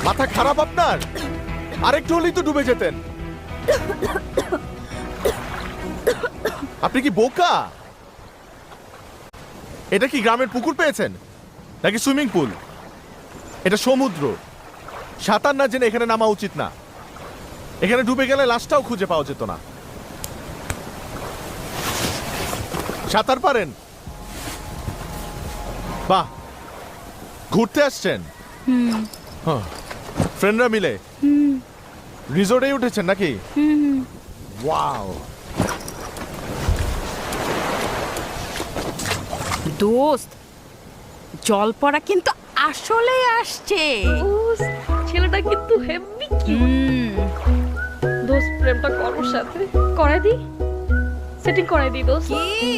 মাথা খারাপ আপনার? আরেকটু হলেই তো ডুবে যেতেন। আপনি কি বোকা? এটা কি গ্রামের পুকুর পেয়েছেন নাকি সুইমিং পুল? এটা সমুদ্র। সাঁতার না জেনে এখানে নামা উচিত না। এখানে ডুবে গেলে লাশটাও খুঁজে পাওয়া যেত না। সাঁতার পারেন? বাহ, ঘুরতে আসছেন? ফ্রেন্ডরা মিলে রিসোর্টে উঠেছেন নাকি? ওয়াও। দোস্ত, জল পড়া কিন্তু আসলে আসছে। ছেলেটা কিন্তু হেভি দোস্ত, প্রেমটা করোর সাথে করাই দি, সেটিং করাই দি দোস্ত। কি